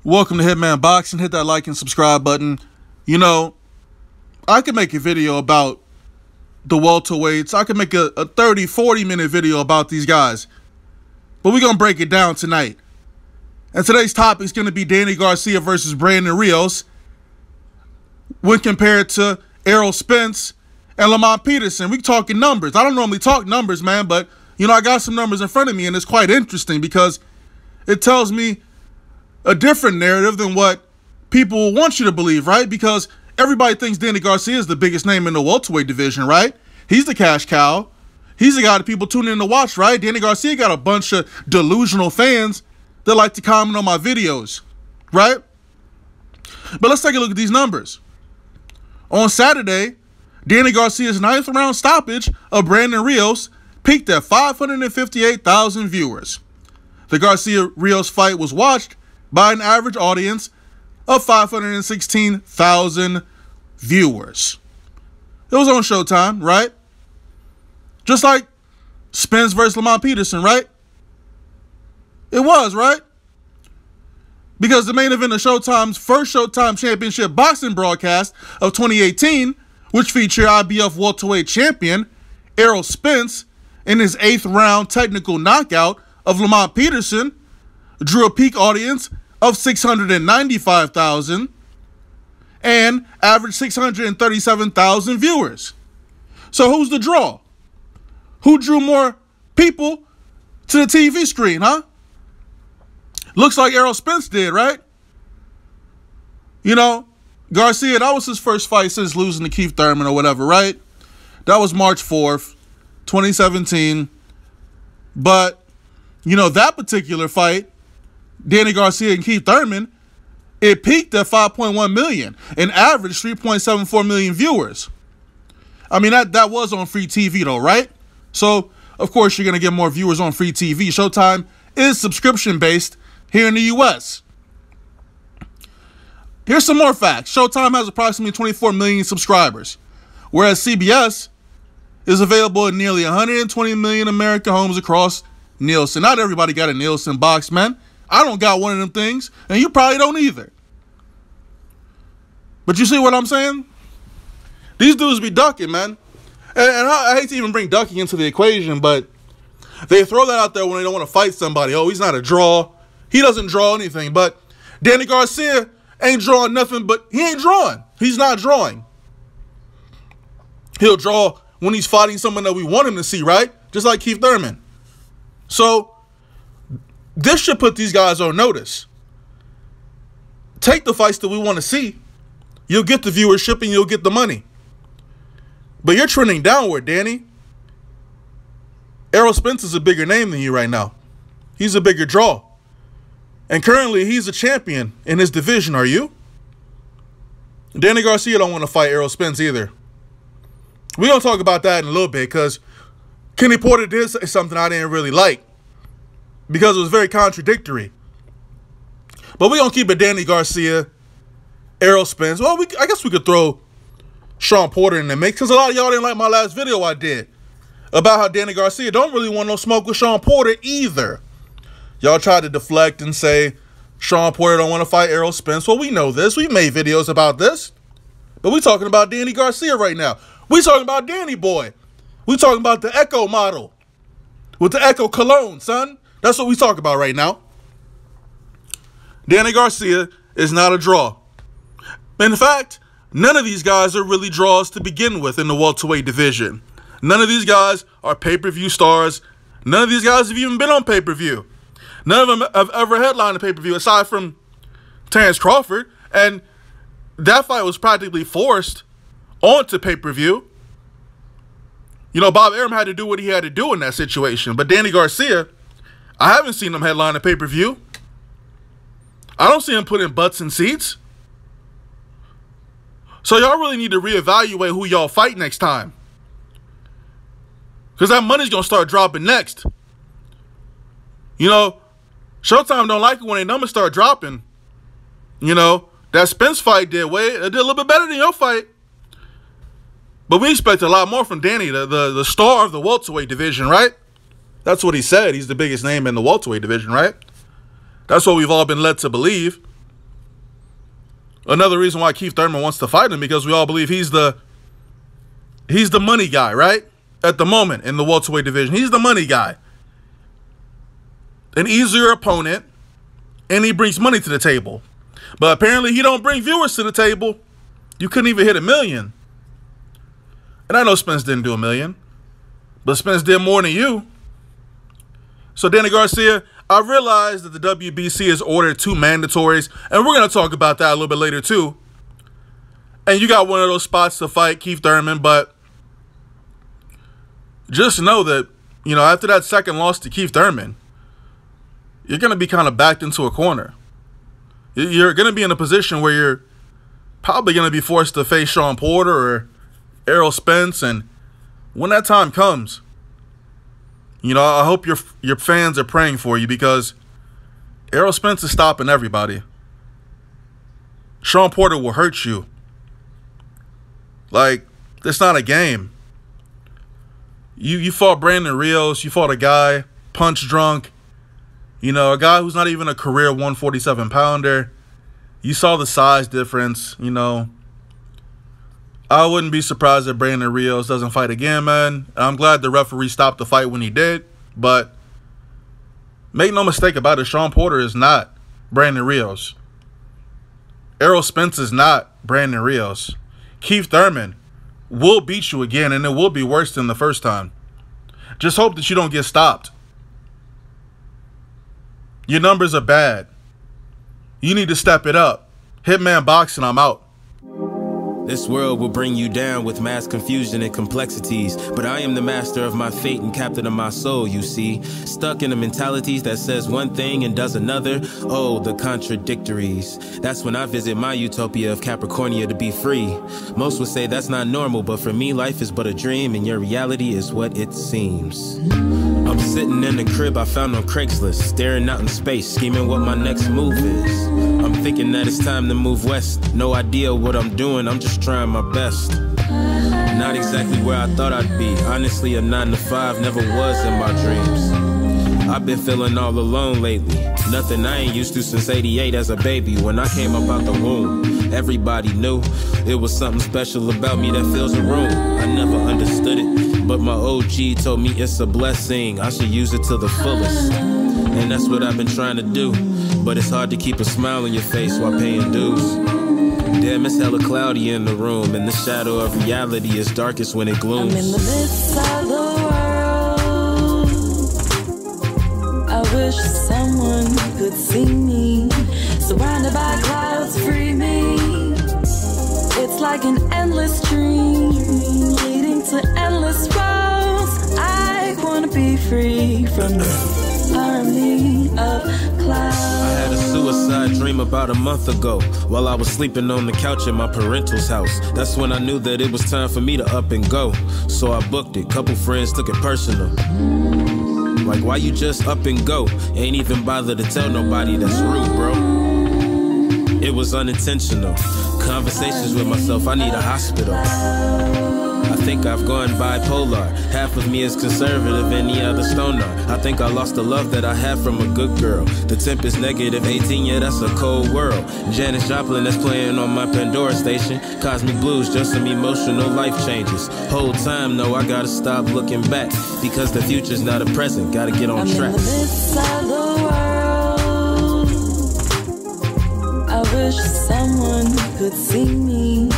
Welcome to Hitman Boxing. Hit that like and subscribe button. You know, I could make a video about the welterweights. I could make a 30, 40-minute video about these guys. But we're going to break it down tonight. And today's topic is going to be Danny Garcia versus Brandon Rios when compared to Errol Spence and Lamont Peterson. We talking numbers. I don't normally talk numbers, man, but, you know, I got some numbers in front of me, and it's quite interesting because it tells me a different narrative than what people want you to believe, right? Because everybody thinks Danny Garcia is the biggest name in the welterweight division, right? He's the cash cow. He's the guy that people tune in to watch, right? Danny Garcia got a bunch of delusional fans that like to comment on my videos, right? But let's take a look at these numbers. On Saturday, Danny Garcia's 9th round stoppage of Brandon Rios peaked at 558,000 viewers. The Garcia-Rios fight was watched by an average audience of 516,000 viewers. It was on Showtime, right? Just like Spence versus Lamont Peterson, right? It was, right? Because the main event of Showtime's first Showtime Championship boxing broadcast of 2018, which featured IBF welterweight champion Errol Spence in his 8th round technical knockout of Lamont Peterson, drew a peak audience of 695,000 and averaged 637,000 viewers. So who's the draw? Who drew more people to the TV screen, huh? Looks like Errol Spence did, right? You know, Garcia, that was his first fight since losing to Keith Thurman or whatever, right? That was March 4th, 2017. But, you know, that particular fight, Danny Garcia and Keith Thurman, it peaked at 5.1 million and averaged 3.74 million viewers. I mean, that was on free TV though, right? So, of course, you're going to get more viewers on free TV. Showtime is subscription-based here in the U.S. Here's some more facts. Showtime has approximately 24 million subscribers, whereas CBS is available in nearly 120 million American homes across Nielsen. Not everybody got a Nielsen box, man. I don't got one of them things, and you probably don't either. But you see what I'm saying? These dudes be ducking, man. And I hate to even bring ducking into the equation, but they throw that out there when they don't want to fight somebody. Oh, he's not a draw. He doesn't draw anything. But Danny Garcia ain't drawing nothing, but he ain't drawing. He's not drawing. He'll draw when he's fighting someone that we want him to see, right? Just like Keith Thurman. So this should put these guys on notice. Take the fights that we want to see. You'll get the viewership and you'll get the money. But you're trending downward, Danny. Errol Spence is a bigger name than you right now. He's a bigger draw. And currently, he's a champion in his division. Are you? Danny Garcia don't want to fight Errol Spence either. We're going to talk about that in a little bit because Kenny Porter did say something I didn't really like because it was very contradictory. But we're going to keep it Danny Garcia, Errol Spence. Well, I guess we could throw Sean Porter in the mix because a lot of y'all didn't like my last video I did about how Danny Garcia don't really want no smoke with Sean Porter either. Y'all tried to deflect and say Sean Porter don't want to fight Errol Spence. Well, we know this. We've made videos about this. But we talking about Danny Garcia right now. We talking about Danny Boy. We talking about the Echo model with the Echo cologne, son. That's what we talk about right now. Danny Garcia is not a draw. In fact, none of these guys are really draws to begin with in the welterweight division. None of these guys are pay-per-view stars. None of these guys have even been on pay-per-view. None of them have ever headlined a pay-per-view aside from Terrence Crawford. And that fight was practically forced onto pay-per-view. You know, Bob Arum had to do what he had to do in that situation. But Danny Garcia, I haven't seen him headline a pay-per-view. I don't see him putting butts in seats. So y'all really need to reevaluate who y'all fight next time. Because that money's going to start dropping next. You know, Showtime don't like it when their numbers start dropping. You know, that Spence fight did a little bit better than your fight. But we expect a lot more from Danny, the star of the welterweight division, right? That's what he said. He's the biggest name in the welterweight division, right? That's what we've all been led to believe. Another reason why Keith Thurman wants to fight him, because we all believe he's the money guy, right? At the moment in the welterweight division, he's the money guy. An easier opponent, and he brings money to the table. But apparently he don't bring viewers to the table. You couldn't even hit 1 million. And I know Spence didn't do 1 million, but Spence did more than you. So Danny Garcia, I realize that the WBC has ordered 2 mandatories, and we're going to talk about that a little bit later too. And you got one of those spots to fight Keith Thurman, but just know that, you know, after that second loss to Keith Thurman, you're going to be kind of backed into a corner. You're going to be in a position where you're probably going to be forced to face Shawn Porter or Errol Spence, and when that time comes, you know, I hope your fans are praying for you, because Errol Spence is stopping everybody. Shawn Porter will hurt you. Like, it's not a game. You fought Brandon Rios. You fought a guy punch drunk. You know, a guy who's not even a career 147-pounder. You saw the size difference, you know. I wouldn't be surprised if Brandon Rios doesn't fight again, man. I'm glad the referee stopped the fight when he did. But make no mistake about it, Shawn Porter is not Brandon Rios. Errol Spence is not Brandon Rios. Keith Thurman will beat you again, and it will be worse than the first time. Just hope that you don't get stopped. Your numbers are bad. You need to step it up. Hitman Boxing, I'm out. This world will bring you down with mass confusion and complexities, but I am the master of my fate and captain of my soul, you see. Stuck in the mentalities that says one thing and does another. Oh, the contradictories. That's when I visit my utopia of Capricornia to be free. Most would say that's not normal, but for me, life is but a dream, and your reality is what it seems. I'm sitting in the crib I found on Craigslist, staring out in space, scheming what my next move is. I'm thinking that it's time to move west. No idea what I'm doing, I'm just trying my best. Not exactly where I thought I'd be. Honestly, a 9 to 5 never was in my dreams. I've been feeling all alone lately. Nothing I ain't used to since '88 as a baby. When I came up out the womb, everybody knew it was something special about me that fills a room. I never understood it, but my OG told me it's a blessing. I should use it to the fullest. And that's what I've been trying to do. But it's hard to keep a smile on your face while paying dues. Damn, it's hella cloudy in the room, and the shadow of reality is darkest when it glooms. I'm in the midst of the world. I wish someone could see me. Surrounded by clouds, free me. It's like an endless dream, leading to endless roads. I wanna be free from this army of clouds. I had a suicide dream about a month ago, while I was sleeping on the couch in my parental's house. That's when I knew that it was time for me to up and go. So I booked it, couple friends took it personal. Like, why you just up and go? Ain't even bother to tell nobody, that's rude, bro. It was unintentional. Conversations with myself, I need a hospital. I think I've gone bipolar. Half of me is conservative, any other stoner. I think I lost the love that I had from a good girl. The temp is negative 18, yeah, that's a cold world. Janis Joplin that's playing on my Pandora station. Cosmic Blues, just some emotional life changes. Whole time, no, I gotta stop looking back, because the future's not a present, gotta get on track. I'm in the midst of the world. I wish someone could see me.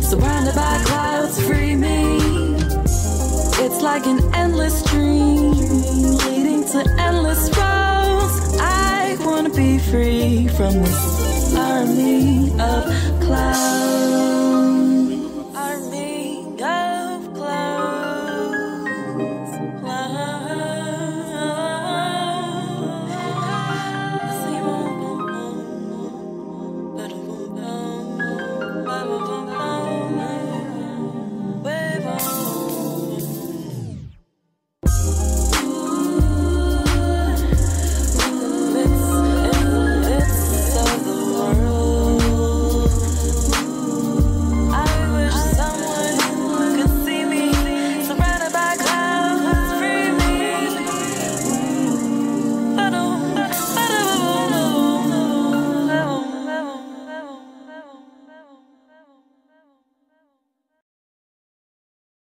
Surrounded by clouds, free me. It's like an endless dream, leading to endless roads. I wanna be free from this army of clouds.